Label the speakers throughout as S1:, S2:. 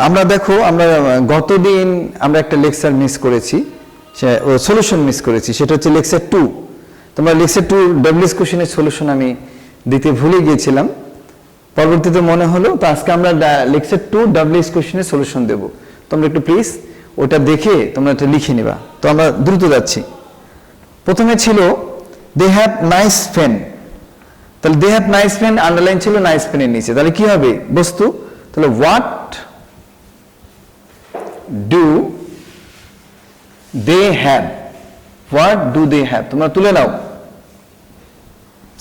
S1: আমরা দেখো আমরা গতদিন আমরা একটা লেকচার মিস করেছি, সলিউশন মিস করেছি, সেটা হচ্ছে লেকচার 2। তোমরা লেকচার 2 ডব্লিউএস কোশ্চেনের সলিউশন আমি দিতে ভুলে গিয়েছিলাম, পরবর্তীতে মনে হলো, তো আজকে আমরা লেকচার 2 ডব্লিউএস কোশ্চেনের সলিউশন দেব। তোমরা একটু প্লিজ ওটা দেখে তোমরা এটা লিখে নিবা। তো আমরা দ্রুত যাচ্ছি। প্রথমে ছিল দে হ্যাভ নাইস পেন, তাহলে they have nice pen underline ছিল নাইস পেনের নিচে, তাহলে কি হবে বস্তু, তাহলে what do they have, what do they have, তোমরা তুলে নাও।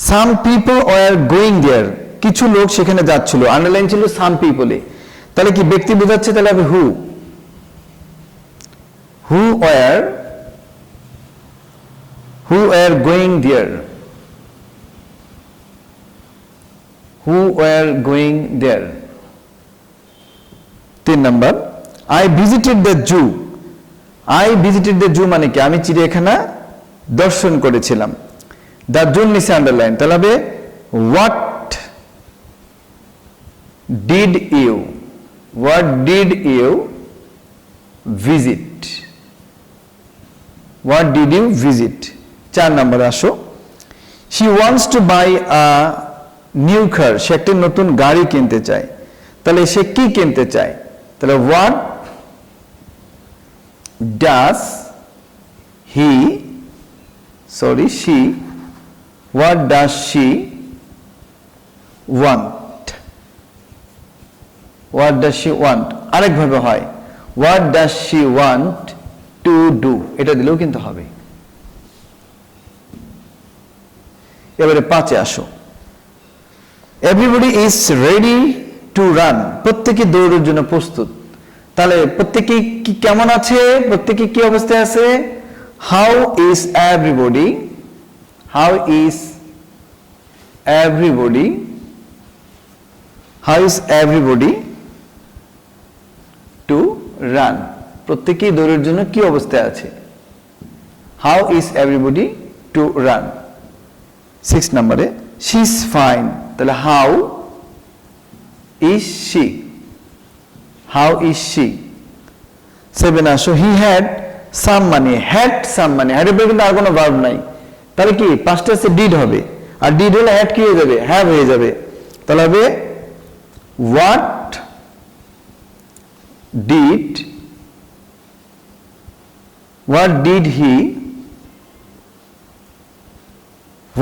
S1: Some people were going there, কিছু লোক সেখানে যাচ্ছিল, আন্ডারলাইন ছিল সাম পিপলে, তাহলে কি ব্যক্তি বোঝাচ্ছে, তাহলে হবে who, who were going there, who were going there. 3 number, I visited the zoo, I visited the zoo মানে কি, আমি চিড়িয়াখানা দর্শন করেছিলাম। দ্য জুর নিচে আন্ডারলাইন, তাহলে হবে what did you, what did you visit, what did you visit. 4 নম্বরে আসো, she wants to buy a new car, সে একটা নতুন গাড়ি কিনতে চায়, তাহলে সে কি কিনতে চায়, তাহলে what does he, sorry she, what does she want, what does she want. আরেকভাবে হয় what does she want to do, এটা দিলেও কিন্তু হবে। এবারে 5-এ আসো, everybody is ready to run, প্রত্যেকে দৌড়ের জন্য প্রস্তুত, তাহলে প্রত্যেকে কি কেমন আছে, প্রত্যেকে কি অবস্থায় আছে, how is everybody, how is everybody, how is everybody to run, প্রত্যেকেই দৌড়ের জন্য কি অবস্থায় আছে, how is everybody to run. 6 নম্বরে, শি ইজ ফাইন, তাহলে how is she, how is she. 7 আসো, he had some money, had some মানি, হ্যাডের পরে কিন্তু আর কোনো ভার্ব নাই, তাহলে কি পাস্ট টেন্সে ডিড হবে, আর ডিড হলে হ্যাড কি হয়ে যাবে, হ্যাভ হয়ে যাবে, তাহলে হবে what did, what did he,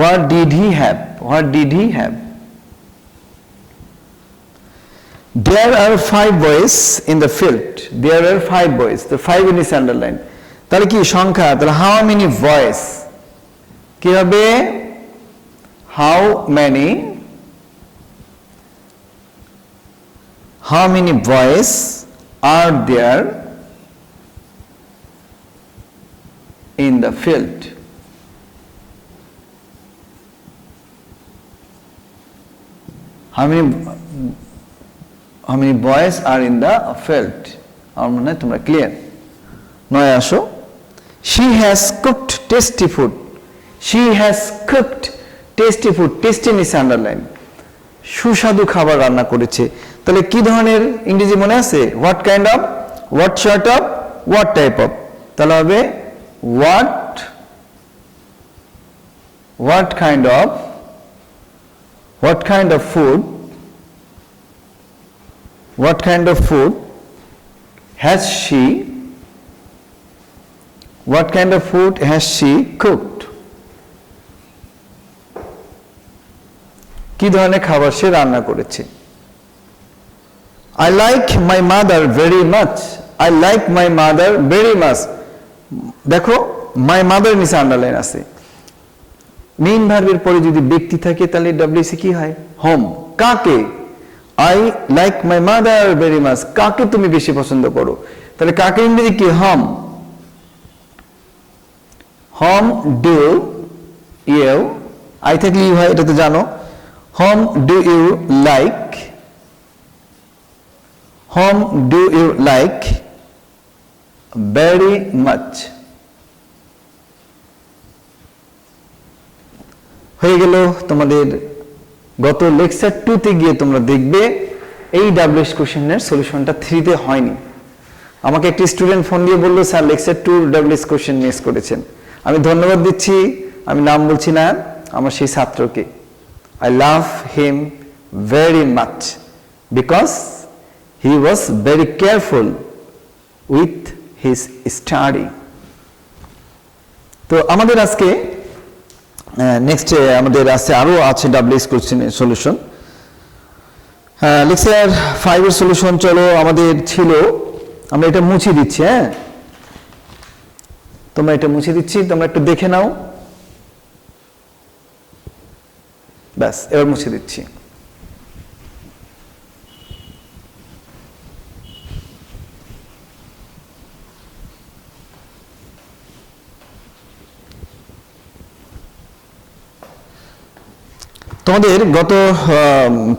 S1: what did he have, what did he have। There are 5 boys in the field, there are 5 boys, the 5 in is underline, তাহলে কি সংখ্যা, তাহলে how many boys, কি হবে how many boys are there in the field, how many boys are in the field। আমার মনে হয় তোমরা ক্লিয়ার। 9 আসো, she has cooked tasty food, she has cooked tasty food, tasty নিচে আন্ডারলাইন, সুস্বাদু খাবার রান্না করেছে, তাহলে কি ধরনের ইংরেজি মনে আছে, what kind of, what sort of, what type of, তাহলে হবে what kind of food, what kind of food has she, what kind of food has she cooked, কি ধরনের খাবার সে রান্না করেছে। I like my mother very much, I like my mother very much, দেখো my mother নিচে underline আছে, main ভার্বের পরে যদি ব্যক্তি থাকে তাহলে ডব্লিউসি কি হয়, হোম, কাকে, I like my mother very much, কাকে তুমি বেশি পছন্দ করো, তাহলে কাকে ইংরেজি কি, whom, whom do you, I থাকলে ইউ হয়, এটা তো জানো, whom do you like, whom do you like very much. হয়ে গেল তোমাদের গত লেকচার 2 তে গিয়ে তোমরা দেখবে এই ডাব্লিউএস কোশ্চেনের সলিউশনটা 3 তে হয়নি। আমাকে একটি স্টুডেন্ট ফোন দিয়ে বলল sir lecture 2 WS question miss করেছেন। আমি ধন্যবাদ দিচ্ছি, আমি নাম বলছি না, আমার সেই ছাত্রকে। I love him very much because he was very careful with his study. তো আমাদের আজকে নেক্সট আমাদের আরো আছে ডাব্লিউএস কোশ্চেনের সলিউশন। লেকচার 5 এর সলিউশন চলো আমাদের ছিল, আমরা এটা মুছে দিচ্ছি। হ্যাঁ, তোমরা এটা মুছে দিচ্ছি, তোমরা একটু দেখে নাও। ব্যাস, এবার মুছে দিচ্ছি। তোমাদের গত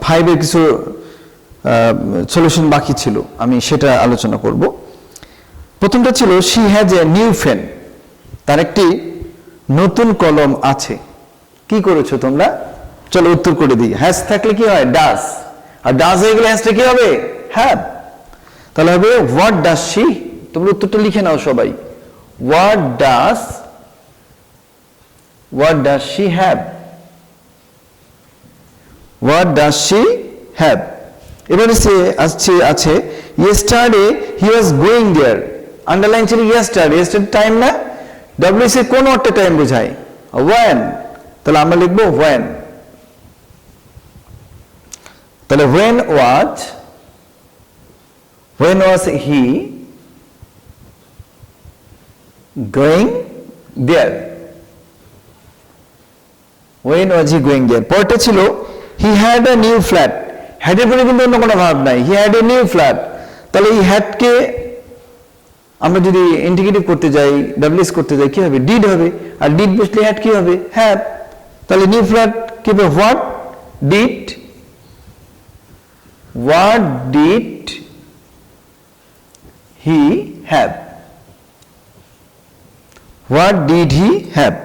S1: 5 এর কিছু সলিউশন বাকি ছিল, আমি সেটা আলোচনা করব। প্রথমটা ছিল she has a new pen, তার একটি নতুন কলম আছে। কি করেছো তোমরা? চলো উত্তর করে দিই। হ্যাজ থাকলে কি হয়? ডাজ, আর ডাজ হয়ে গেলে হ্যাজটা কি হবে? হ্যাভ। তাহলে হবে হোয়াট ডাজ শি। তোমরা উত্তরটা লিখে নাও সবাই। What does she have? What does she have? এবারে সে আছে yesterday he was going there. Underline ছিল yesterday, yesterday টাইম না, WC কোন একটা টাইম বোঝায়? when। তাহলে আমরা লিখব when। তাহলে when was he going there? when was he going there? পরেরটা ছিল he had a new flat. had এর পরে কিন্তু অন্য কোনো ভাব নাই, he had a new flat। তাহলে এই had কে আমরা যদি ইন্টিগ্রেটিভ করতে যাই, ডাব্লিউএস করতে যাই, কি হবে? ডিড হবে, আর ডিড বসলে had কি হবে? have। তাহলে নিউ ফ্ল্যাট কি হবে? what did he have? what did he have?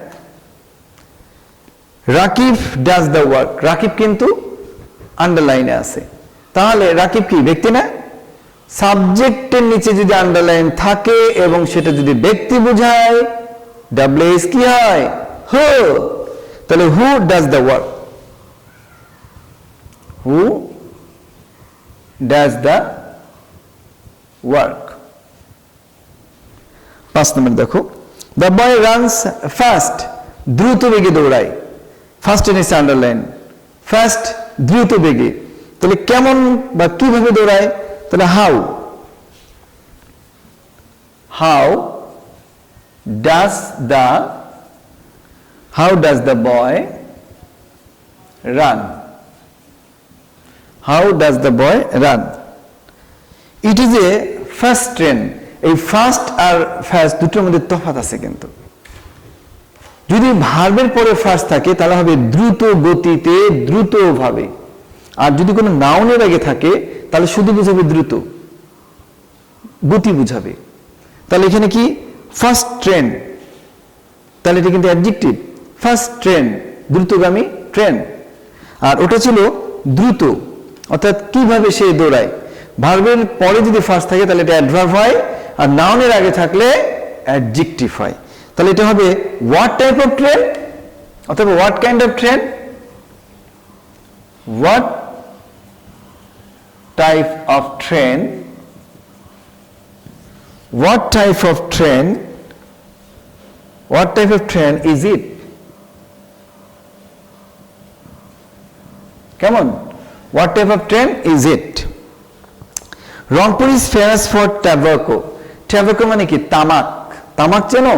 S1: Rakib does the work. Rakib কিন্তু আন্ডারলাইনে আছে, তাহলে রাকিব কি ব্যক্তি না? সাবজেক্টের নিচে যদি আন্ডারলাইন থাকে এবং সেটা যদি ব্যক্তি বোঝায়, ডাব্লিউএস কি হয়? হু। তাহলে who does the work, who does the work. 5 নম্বর দেখো, দ্য বয় রানস ফাস্ট, দ্রুত বেগে দৌড়ায়। ফার্স্ট নিচে আন্ডারলাইন, ফার্স্ট দ্রুত বেগে। তাহলে কেমন বা কিভাবে দৌড়ায়? তাহলে how does the boy run? How does the boy run? It is a first train. এই ফার্স্ট আর ফার্স্ট দুটোর মধ্যে তফাৎ আছে কিন্তু। যদি ভার্বের পরে ফার্স্ট থাকে তাহলে হবে দ্রুত গতিতে, দ্রুত ভাবে। আর যদি কোনো নাউনের আগে থাকে তাহলে শুধু বুঝাবে দ্রুত, গতি বুঝাবে। তাহলে এখানে কি? ফার্স্ট ট্রেন, তাহলে এটা কিন্তু অ্যাডজেক্টিভ। ফার্স্ট ট্রেন, দ্রুতগামী ট্রেন। আর ওটা ছিল দ্রুত, অর্থাৎ কিভাবে সে দৌড়ায়। ভার্বের পরে যদি ফার্স্ট থাকে তাহলে এটা অ্যাডভার্ব হয়, আর নাউনের আগে থাকলে অ্যাডজেক্টিভ হয়। তাহলে এটা হবে what type of train অথবা what kind of train? what type of train? what type of train? what type of train is it? কেমন? what type of train is it? Rangpur is famous for tobacco. tobacco মানে কি? তামাক। তামাক চেনো?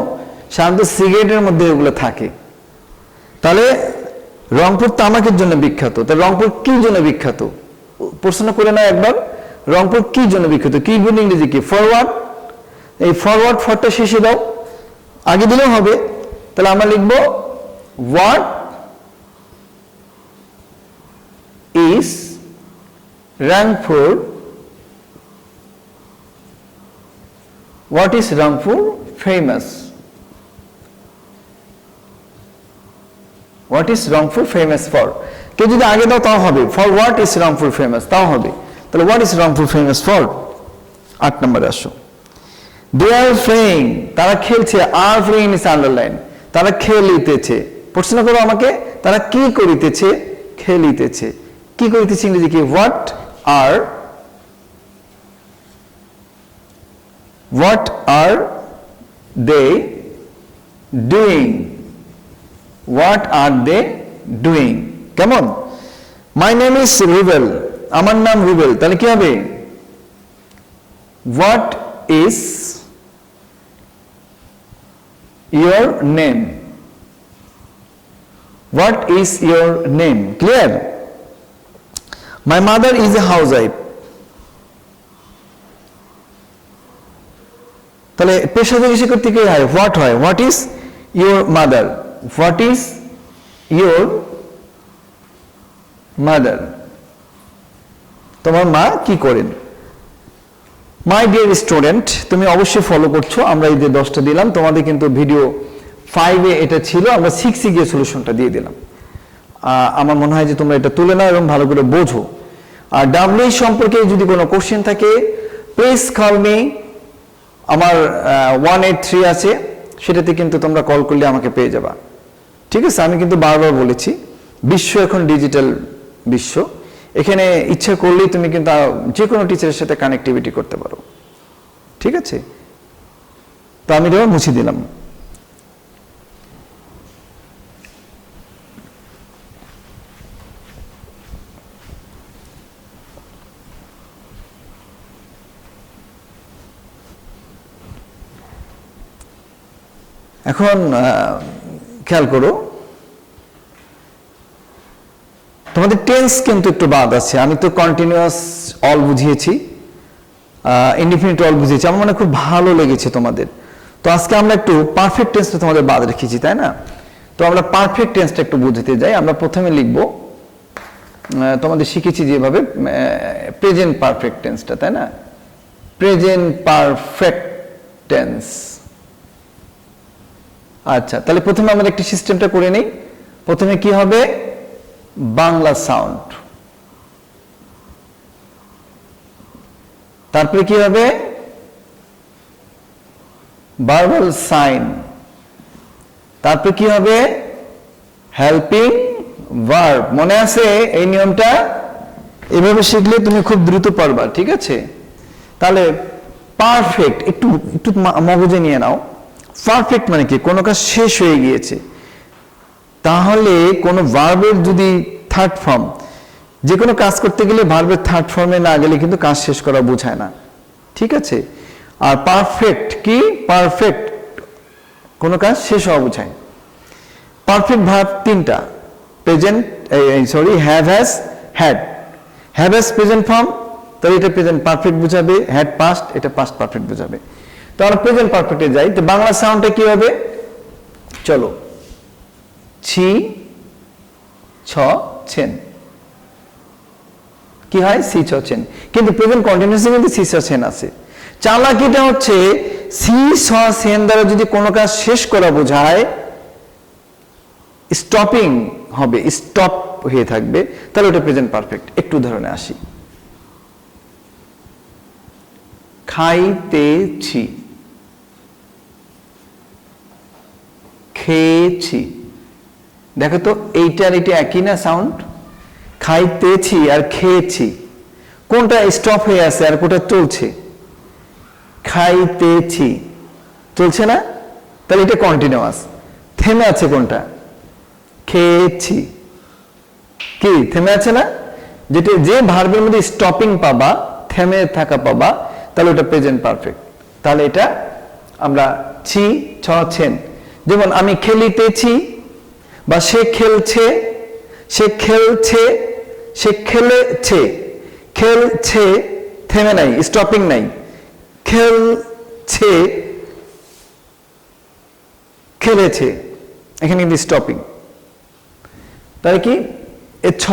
S1: সাধারণত সিগারেটের মধ্যে এগুলো থাকে। তাহলে রংপুর তামাকের জন্য বিখ্যাত। তাহলে রংপুর কি জন্য বিখ্যাত? প্রশ্ন করে নাও একবার, রংপুর কি জন্য বিখ্যাত? কি গুণ ইংরেজি কি? ফরওয়ার্ড। এই ফরওয়ার্ড ফরটা শেষে দাও, আগে দিলেও হবে। তাহলে আমরা লিখব what is Rangpur, what is Rangpur famous? What is Rangpur famous for? কেউ যদি আগে দাও তাও হবে, for what is Rangpur famous তাও হবে। তাহলে what is wrongful famous for? 8 নম্বরে আসো। দে আর প্লেইং, তারা খেলছে, আর প্লেইং ইজ আন্ডারলাইন, তারা খেলিতেছে। প্রশ্ন করো আমাকে, তারা কি করিতেছে? খেলিতেছে। কি করিতেছে ইংরেজি কি? What are they doing? What are they doing? কেমন? মাই নেম ইজ রুবেল, আমার নাম রুবেল, তাহলে কি হবে? What is your name? What is your name? Clear? My mother is a house wife, তাহলে পেশা জিজ্ঞাসা করতে কি হয়? হোয়াট হয়? What is your mother? What is your mother? তোমার মা কি করেন? মাই ডিয়ার স্টুডেন্ট, তুমি অবশ্যই ফলো করছো, আমরা এই যে 10টা দিলাম, তোমাদের কিন্তু ভিডিও 5-এ এটা ছিল, আমরা 6-এ গিয়ে সলিউশনটা দিয়ে দিলাম। আমার মনে হয় যে তোমরা এটা তুলে নাও এবং ভালো করে বোঝো। আর ডাব্লিউ সম্পর্কে যদি কোনো কোশ্চেন থাকে, প্লিজ কল মি, আমার 183 আছে, সেটাতে কিন্তু তোমরা কল করলে আমাকে পেয়ে যাবা। ঠিক আছে? আমি কিন্তু বারবার বলেছি, বিশ্ব এখন ডিজিটাল বিশ্ব, এখানে ইচ্ছা করলেই তুমি কিন্তু যে কোনো টিচারের সাথে কানেক্টিভিটি করতে পারো। ঠিক আছে? তো আমি এটা মুছে দিলাম। এখন খেয়াল করো, তোমাদের টেন্স কিন্তু একটু বাদ আছে। আমি তো কন্টিনিউয়াস অল বুঝিয়েছি, ইনডিফিনিট অল বুঝিয়েছি, আমার মনে খুব ভালো লেগেছে তোমাদের। তো আজকে আমরা একটু পারফেক্ট টেন্সটা তোমাদের বাদ রেখেছি, তাই না? তো আমরা পারফেক্ট টেন্সটা একটু বুঝতে যাই। আমরা প্রথমে লিখব, তোমাদের শিখেছি যেভাবে, প্রেজেন্ট পারফেক্ট টেন্সটা, তাই না? Present perfect tense. আচ্ছা, তাহলে প্রথমে আমাদের একটি সিস্টেমটা করে নেই। প্রথমে কি হবে? বাংলা সাউন্ড, তারপরে কি হবে? ভার্বাল সাইন, তারপরে কি হবে? Helping verb. মনে আছে এই নিয়মটা? এভাবে শিখলে তুমি খুব দ্রুত পারবা। ঠিক আছে? তাহলে পারফেক্ট একটু একটু মগজে নিয়ে নাও। পারফেক্ট মানে কি? কোনো কাজ শেষ হয়ে গিয়েছে। তাহলে কোনো ভার্বের যদি থার্ড ফর্ম, যে কোনো কাজ করতে গেলে ভার্বের থার্ড ফর্মে না গেলে কিন্তু কাজ শেষ করা বোঝায় না। ঠিক আছে? আর পারফেক্ট কি? পারফেক্ট কোনো কাজ শেষ হওয়া বোঝায়। পারফেক্ট ভার্ব 3টা, present, sorry, have, has, had. Have has present form, তাহলে এটা প্রেজেন্ট পারফেক্ট বোঝাবে। হ্যাড পাস্ট, এটা পাস্ট পারফেক্ট বোঝাবে। তো আমরা প্রেজেন্ট পারফেক্টে যাই। তো বাংলা সাউন্ডটা কি হবে? চলো, ছি, ছ, ছেন। কি হয়? সি, ছ, ছেন। কিন্তু প্রেজেন্ট কন্টিনিউয়াসে কিন্তু সি, ছ, ছেন আছে। চালাকিটা হচ্ছে সি, ছ, ছেন দ্বারা যদি কোনো কাজ শেষ করা বোঝায়, স্টপিং হবে, স্টপ হয়ে থাকবে, তাহলে ওটা প্রেজেন্ট পারফেক্ট। একটু উদাহরণে আসি। খাইতেছি, খেয়েছি। দেখো তো এইটার এটা একই না সাউন্ড? খাইতেছি আর খেয়েছি, কোনটা স্টপ হয়ে আছে আর কোনটা চলছে? খাইতেছি চলছে না, তাহলে এটা কন্টিনিউয়াস। থেমে আছে কোনটা? খেয়েছি। কি থেমে আছে না? যেটা যে ভার্বের মধ্যে স্টপিং পাবা, থেমে থাকা পাবা, তাহলে ওটা প্রেজেন্ট পারফেক্ট। তাহলে এটা আমরা ছি, ছ, ছেন। যেমন আমি খেলিতেছি, বা সে খেলছে, সে খেলছে, সে খেলেছে। খেলছে, থেমে নাই, স্টপিং নাই। খেলছে, খেলেছে, এখানে কিন্তু স্টপিং। তাহলে কি? এ ছ।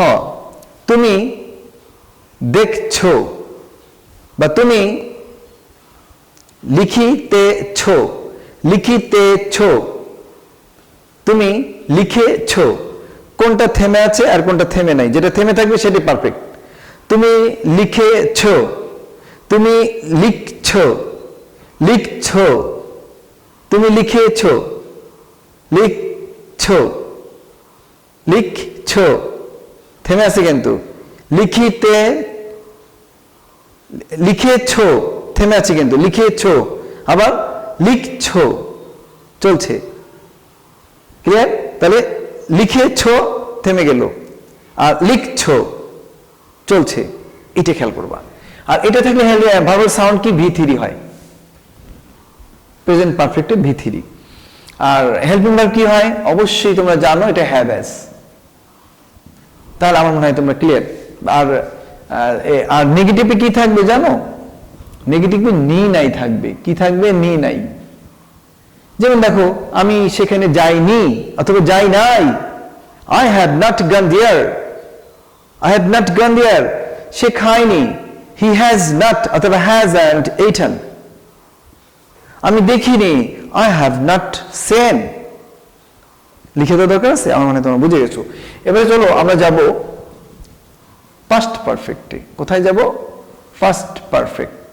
S1: তুমি দেখছো, বা তুমি লিখিতেছ, লিখিতেছ, তুমি লিখেছ। কোনটা থেমে আছে আর কোনটা থেমে নাই? যেটা থেমে থাকবে সেটা পারফেক্ট। তুমি লিখেছ, তুমি লিখছ, লিখছ, তুমি লিখেছ, লিখছ, লিখছ, থেমে আছে কিন্তু, লিখিতে, লিখেছ, থেমে আছে কিন্তু, লিখেছ, আবার লিখছ, চলছে। ক্লিয়ার? তাহলে লিখেছ থেমে গেল, আর লিখছ চলছে, এটা খেয়াল করবা। আর এটা থাকলে ভার্বাল সাউন্ড কি V3 হয়, প্রেজেন্ট পারফেক্টে V3। আর হেল্পিং ভার্ব কি হয় অবশ্যই তোমরা জানো, এটা হ্যাভ হ্যাজ। তাহলে আমার মনে হয় তোমরা ক্লিয়ার। আর আর নেগেটিভে কি থাকবে জানো? নেগেটিভে নি নাই থাকবে। কি থাকবে? নি নাই। যেমন দেখো, আমি সেখানে যাইনি অথবা যাই নাই, I have not gone there, I have not gone there, সে খায়নি, he has not অথবা hasn't eaten। আমি দেখিনি, I have not seen। লিখে দেওয়া দরকার আছে? আমার মনে হয় তোমরা বুঝে গেছো। এবারে চলো আমরা যাব পাস্ট পারফেক্টে। কোথায় যাব? Past perfect.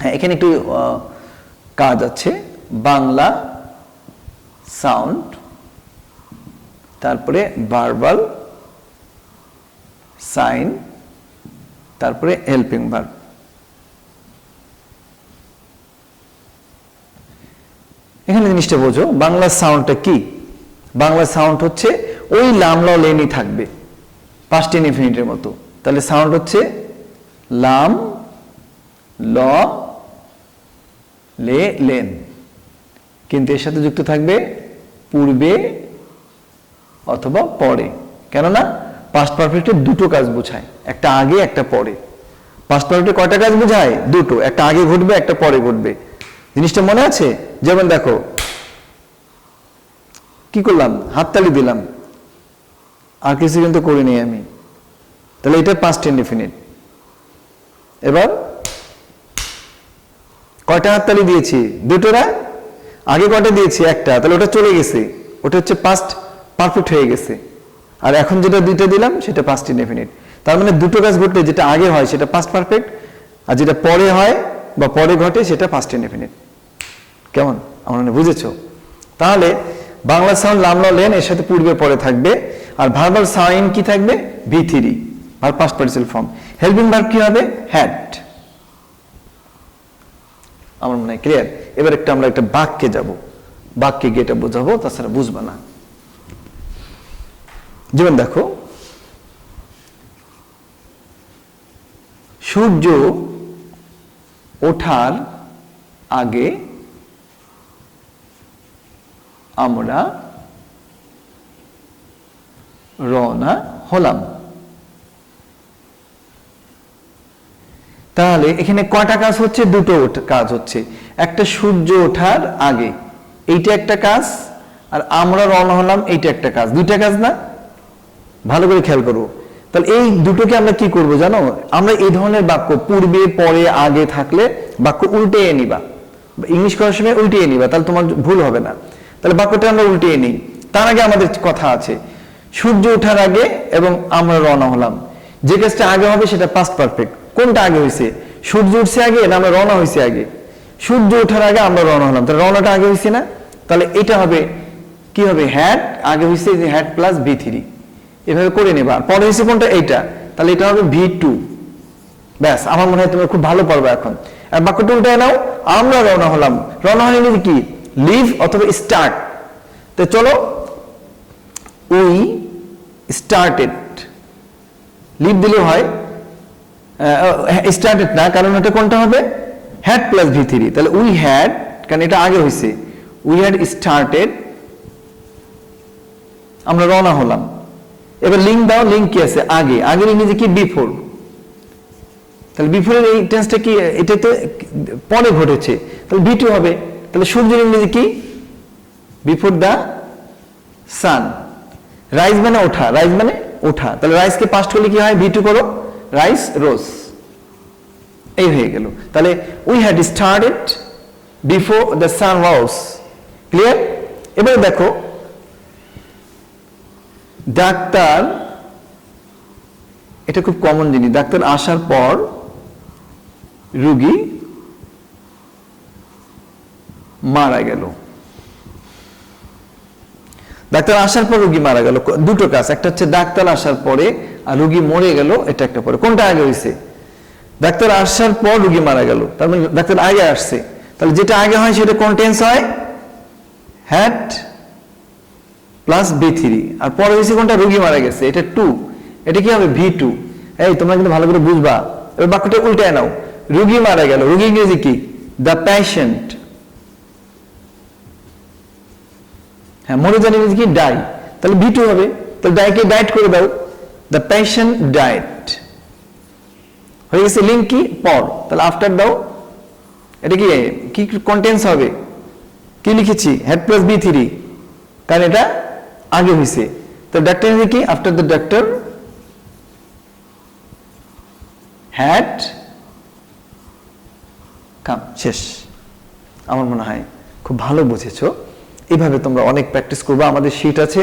S1: হ্যাঁ, এখানে একটু কাজ আছে। বাংলা সাউন্ড, তারপরে ভার্বাল সাইন, তারপরে হেল্পিং ভার্ব। এখানে জিনিসটা বোঝো, বাংলা সাউন্ডটা কি? বাংলা সাউন্ড হচ্ছে ওই লাম ল লেনই থাকবে, পাস্ট ইনফিনিটের মতো। তাহলে সাউন্ড হচ্ছে লাম ল লে লেন, কিন্তু এর সাথে যুক্ত থাকবে পূর্বে অথবা পরে। কেননা পাস্ট পারফেক্টে দুটো কাজ বোঝায়, একটা আগে একটা পরে। পাস্ট পারফেক্টে কয়টা কাজ বোঝায়? দুটো, একটা আগে ঘটবে একটা পরে ঘটবে। জিনিসটা মনে আছে? যেমন দেখো, কি করলাম? হাততালি দিলাম, আর কিছু কিন্তু করিনি আমি, তাহলে এটা পাস্ট ইনডিফিনিট। এবার কয়টা হাততালি দিয়েছি? দুটো না? আগে কয়টা দিয়েছি? একটা, তাহলে ওটা চলে গেছে, ওটা হচ্ছে পাস্ট পারফেক্ট হয়ে গেছে। আর এখন যেটা দুইটা দিলাম সেটা পাস্ট ইনডিফিনিট। তার মানে দুটো কাজ ঘটলে যেটা আগে হয় সেটা পাস্ট পারফেক্ট, আর যেটা পরে হয় বা পরে ঘটে সেটা পাস্ট ইনডিফিনিট। কেমন? আমার মনে বুঝেছো? তাহলে বাংলা সাউন্ড লাম ল লেন এর সাথে পূর্বে পরে থাকবে, আর ভার্বাল সাইন কি থাকবে? V3, verb past participle form. Helping verb কি হবে? হ্যাড। আমার মনে হয় ক্লিয়ার। এবার আমরা একটা বাক্যে যাব, বাক্যে গিয়ে এটা বোঝাবো, তাছাড়া বুঝবা না। যেমন দেখো, সূর্য ওঠার আগে আমরা রওনা হলাম। তাহলে এখানে কয়টা কাজ হচ্ছে? দুটো কাজ হচ্ছে। একটা সূর্য ওঠার আগে, এইটা একটা কাজ, আর আমরা রওনা হলাম এইটা একটা কাজ। দুইটা কাজ না? ভালো করে খেয়াল করবো। তাহলে এই দুটোকে আমরা কি করব জানো? আমরা এই ধরনের বাক্য পূর্বে পরে আগে থাকলে বাক্য উল্টিয়ে নিবা, ইংলিশ করার সময় উল্টিয়ে নিবা, তাহলে তোমার ভুল হবে না। তাহলে বাক্যটা আমরা উল্টিয়ে নিই। তার আগে আমাদের কথা আছে সূর্য ওঠার আগে এবং আমরা রওনা হলাম। যে কাজটা আগে হবে সেটা পাস্ট পারফেক্ট। কোনটা আগে হয়েছে? সূর্য উঠছে আগে না আমরা রওনা হয়েছে আগে? সূর্য ওঠার আগে আমরা রওনা হলাম, তাহলে রওনাটা আগে হয়েছে না? তাহলে এটা হবে কি হবে? হ্যাড আগে হয়েছে, হ্যাড প্লাস V3, এভাবে করে নেবা। পরে হয়েছে কোনটা? এইটা, তাহলে এটা হবে V2। ব্যাস, আমার মনে হয় তুমি খুব ভালো পারবে এখন। আর বাক্যটা উল্টায় নাও, আমরা রওনা হলাম। রওনা হলে কি? লিভ অথবা স্টার্ট। তো চলো, উই স্টার্টেড। লিভ দিলে হয়, স্টার্টেড না, কারণ এটা কোনটা হবে? Had plus V3। তাহলে উই হ্যাড, কারণ এটা আগে হয়েছে, উই হ্যাড স্টার্টেড, আমরা রওনা হলাম। এবার লিঙ্ক দাও, লিঙ্ক কি আছে? আগে। আগের ইংরেজি কি? বিফোর। তাহলে বিফোরের এই টেন্সটা কি? এটাতে পরে ঘটেছে, তাহলে V2 হবে। তাহলে সূর্যের ইংরেজি কি? বিফোর দা সান। রাইজ মানে ওঠা, রাইজ মানে ওঠা, তাহলে রাইজকে পাস্ট করলে কি হয়? V2 করো, রাইস রোজ। এই হয়ে গেল। তাহলে we had started before the sun rise. Clear? এবারে দেখো, ডাক্তার এটা খুব কমন জিনিস। ডাক্তার আসার পর রোগী মারা গেল। ডাক্তার আসার পর রোগী মারা গেল, দুটো কাজ, একটা হচ্ছে ডাক্তার আসার পরে আর রোগী মরে গেল, এটা একটা পরে। কোনটা আগে হয়েছে? ডাক্তার আসার পর রোগী মারা গেল, তার মানে ডাক্তার আগে আসছে। তাহলে যেটা আগে হয় সেটা কোন টেন্স হয়? Had plus V3। আর পরে হয়েছে কোনটা? রোগী মারা গেছে, এটা টু। এটা কি হবে? V2। এই তোমরা কিন্তু ভালো করে বুঝবা। এবার বাক্যটা উল্টায় নাও, রোগী মারা গেল, রোগী ইংরেজি কি? The patient. হ্যাঁ, মরে যান ইংরেজি কি? ডাই। তাহলে V2 হবে। তাহলে ডাইকে ডাইট করে দাও, দ্য পেশেন্ট ডাইট। হয়ে গেছে। লিঙ্ক কি? পর। তাহলে আফটার দাও, এটা কি কি কন্টেন্স হবে? কি লিখেছি? হ্যাড প্লাস V3, কারণ এটা আগে হয়েছে। তো ডাক্তার কি? After the doctor had come. শেষ। আমার মনে হয় খুব ভালো বুঝেছো। এইভাবে তোমরা অনেক প্র্যাকটিস করবে, আমাদের শীট আছে,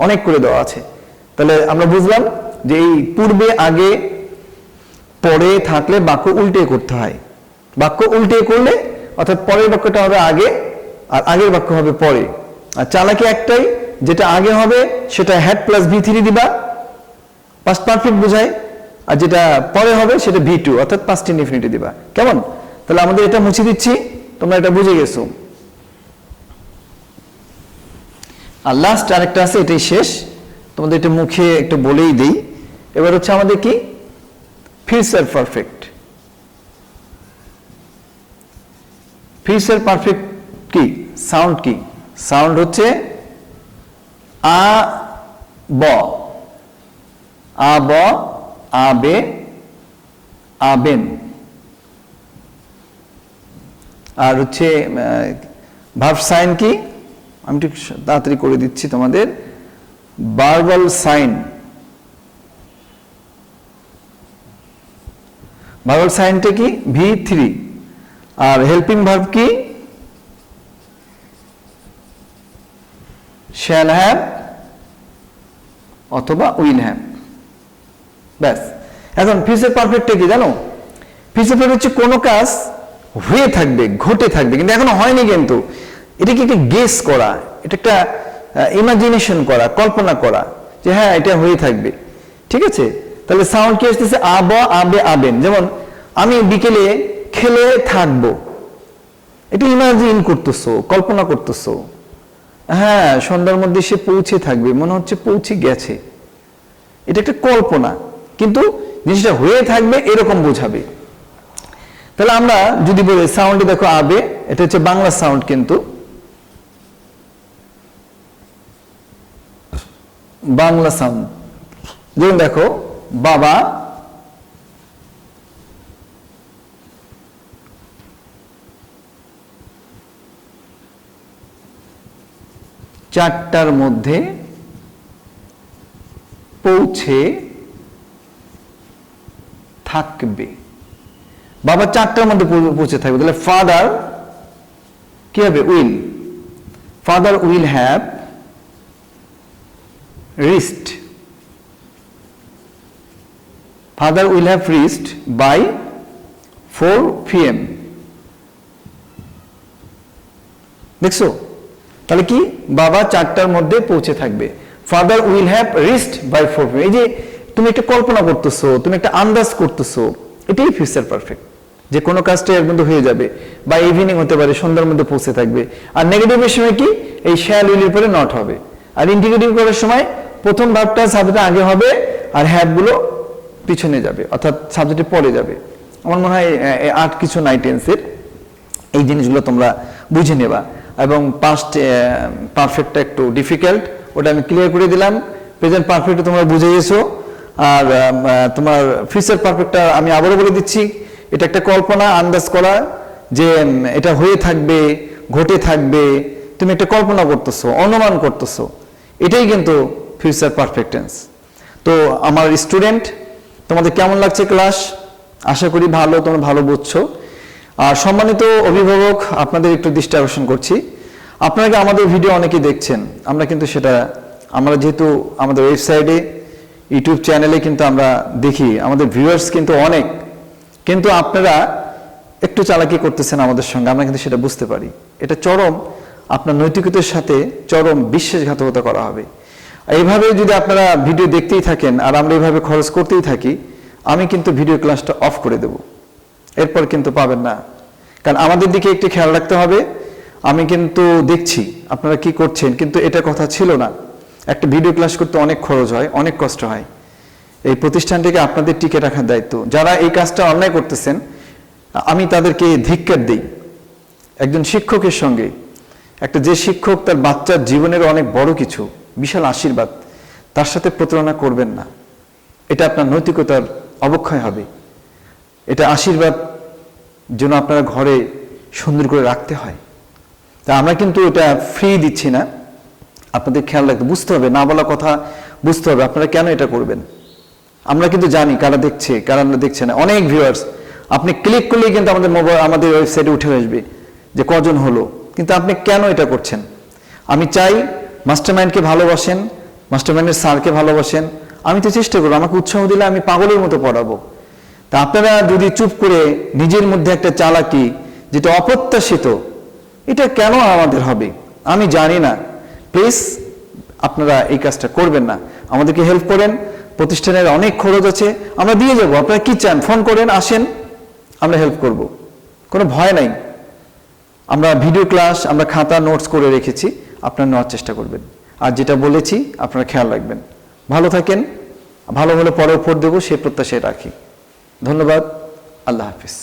S1: অনেক করে দেওয়া আছে। তাহলে আমরা বুঝলাম যে এই পূর্বে, আগে, পরে থাকলে বাক্য উল্টে করতে হয়। বাক্য উল্টে করলে অর্থাৎ পরের বাক্যটা হবে আগে আর আগের বাক্য হবে পরে। আর চালাকি একটাই, যেটা আগে হবে সেটা হ্যাড প্লাস V3 দিবা, পাস্ট পারফেক্ট বোঝায়। আর যেটা পরে হবে সেটা V2 অর্থাৎ পাস্ট ইনডিফিনিট দিবা। কেমন? তাহলে আমাদের এটা মুছে দিচ্ছি, তোমরা এটা বুঝে গেছো। আর লাস্ট আরেকটা আছে, এটাই শেষ। তোমাদের এটা মুখে একটু বলেই দেই। এবার হচ্ছে আমাদের কি? Future perfect. ফিউচার পারফেক্ট কি? সাউন্ড কি? সাউন্ড হচ্ছে আ ব, আ ব, আবে, আবেন। আর হচ্ছে ভার্ব সাইন কি? আমি একটু তাড়াতাড়ি করে দিচ্ছি তোমাদের। ভার্বাল সাইন, ভার্বাল সাইনটা কি? V3। আর হেল্পিং ভার্ব কি? শ্যাল হ্যাভ অথবা উইল হ্যাভ। ব্যাস। এখন ফিউচার পারফেক্টটা কি জানো? ফিউচার পারফেক্ট হচ্ছে কোনো কাজ হয়ে থাকবে, ঘটে থাকবে, কিন্তু এখনো হয়নি। কিন্তু এটাকে একটা গেস করা, এটা একটা ইমাজিনেশন করা, কল্পনা করা যে হ্যাঁ এটা হয়ে থাকবে। ঠিক আছে? তাহলে সাউন্ড কি আসতেছে? আব, আবে, আবেন। যেমন আমি বিকেলে খেলে থাকবো, এটা ইমাজিন করতেছো, কল্পনা করতেছো। হ্যাঁ, সন্ধ্যার মধ্যে সে পৌঁছে থাকবে, মনে হচ্ছে পৌঁছে গেছে। এটা একটা কল্পনা, কিন্তু জিনিসটা হয়ে থাকবে এরকম বোঝাবে। তাহলে আমরা যদি বলি সাউন্ডে দেখো আবে, এটা হচ্ছে বাংলা সাউন্ড, কিন্তু বাংলা সাউন্ড। যেমন দেখো বাবা চারটার মধ্যে পৌঁছে থাকবে। বাবা 4টার মধ্যে পৌঁছে থাকবে। তাহলে ফাদার কি হবে? Will. Father will have reached. Father will have reached by 4 PM। দেখছো? তাহলে কি? বাবা 4টার মধ্যে পৌঁছে থাকবে। Father will have reached by 4 PM। এই যে তুমি একটা কল্পনা করতেছো, তুমি একটা আন্দাজ করতেছো, এটাই ফিউচার পারফেক্ট। যে কোনো কাজটা এর মধ্যে হয়ে যাবে, বা ইভিনিং হতে পারে, সন্ধ্যার মধ্যে পৌঁছে থাকবে। আর নেগেটিভের সময় কি? এই শ্যাল উইলের পরে নট হবে। আর ইন্টিগ্রেটিভ করার সময় প্রথম ভার্বটা সাবজেক্টে আগে হবে আর হ্যাভ গুলো পিছনে যাবে, অর্থাৎ সাবজেক্টে পরে যাবে। আমার মনে হয় আর কিছু নাই টেন্সের, এই জিনিসগুলো তোমরা বুঝে নেবা। এবং পাস্ট পারফেক্টটা একটু ডিফিকাল্ট, ওটা আমি ক্লিয়ার করে দিলাম। প্রেজেন্ট পারফেক্ট তোমরা বুঝে গেছো। আর তোমার ফিউচার পারফেক্টটা আমি আবারও বলে দিচ্ছি, এটা একটা কল্পনা, আন্দাজ করা, যে এটা হয়ে থাকবে, ঘটে থাকবে, তুমি একটা কল্পনা করতেছো, অনুমান করতেছো, এটাই কিন্তু ফিউচার পারফেক্ট টেন্স। তো আমার স্টুডেন্ট, তোমাদের কেমন লাগছে ক্লাস? আশা করি ভালো, তোমরা ভালো বুঝছো। আর সম্মানিত অভিভাবক, আপনাদের একটু দৃষ্টি আকর্ষণ করছি, আপনারা আমাদের ভিডিও অনেকেই দেখছেন, আমরা কিন্তু সেটা, আমরা যেহেতু আমাদের ওয়েবসাইটে ইউটিউব চ্যানেলে কিন্তু আমরা দেখি আমাদের ভিউয়ার্স কিন্তু অনেক, কিন্তু আপনারা একটু চালাকি করতেছেন আমাদের সঙ্গে, আমরা কিন্তু সেটা বুঝতে পারি। এটা চরম আপনার নৈতিকতার সাথে চরম বিশ্বাসঘাতকতা করা হবে। এইভাবে যদি আপনারা ভিডিও দেখতেই থাকেন আর আমরা এইভাবে খরচ করতেই থাকি, আমি কিন্তু ভিডিও ক্লাসটা অফ করে দেব, এরপর কিন্তু পাবেন না। কারণ আমাদের দিকে একটু খেয়াল রাখতে হবে। আমি কিন্তু দেখছি আপনারা কি করছেন, কিন্তু এটা কথা ছিল না। একটা ভিডিও ক্লাস করতে অনেক খরচ হয়, অনেক কষ্ট হয়। এই প্রতিষ্ঠানটিকে আপনাদের টিকে রাখার দায়িত্ব। যারা এই কাজটা অন্যায় করতেছেন আমি তাদেরকে ধিক্কার দিই। একজন শিক্ষকের সঙ্গে একটা যে শিক্ষক তার বাচ্চার জীবনের অনেক বড় কিছু, বিশাল আশীর্বাদ, তার সাথে প্রতারণা করবেন না। এটা আপনার নৈতিকতার অবক্ষয় হবে। এটা আশীর্বাদ যেন আপনারা ঘরে সুন্দর করে রাখতে হয়। তা আমরা কিন্তু এটা ফ্রি দিচ্ছি না, আপনাদের খেয়াল রাখতে বুঝতে হবে, না বলা কথা বুঝতে হবে আপনারা কেন এটা করবেন। আমরা কিন্তু জানি কারা দেখছে কারা দেখছে না। অনেক ভিউয়ার্স, আপনি ক্লিক করলেই কিন্তু আমাদের মোবাইল আমাদের ওয়েবসাইটে উঠে আসবে যে কজন হলো, কিন্তু আপনি কেন এটা করছেন। আমি চাই মাস্টারমাইন্ডকে ভালোবাসেন, মাস্টারমাইন্ডের স্যারকে ভালোবাসেন। আমি তো চেষ্টা করবো, আমাকে উৎসাহ দিলে আমি পাগলের মতো পড়াবো। তা আপনারা যদি চুপ করে নিজের মধ্যে একটা চালাকি যেটা অপ্রত্যাশিত, এটা কেন আমাদের হবে আমি জানি না, প্লিজ আপনারা এই কাজটা করবেন না। আমাদেরকে হেল্প করেন, প্রতিষ্ঠানের অনেক খরচ আছে, আমরা দিয়ে যাবো। আপনারা কি চান ফোন করেন, আসেন, আমরা হেল্প করব, কোনো ভয় নাই। আমরা ভিডিও ক্লাস, আমরা খাতা নোটস করে রেখেছি, আপনারা নেওয়ার চেষ্টা করবেন। আর যেটা বলেছি আপনারা খেয়াল রাখবেন। ভালো থাকেন, ভালো হলে পরে উপর দেবো সে প্রত্যাশায় রাখি। ধন্যবাদ, আল্লাহ হাফিজ।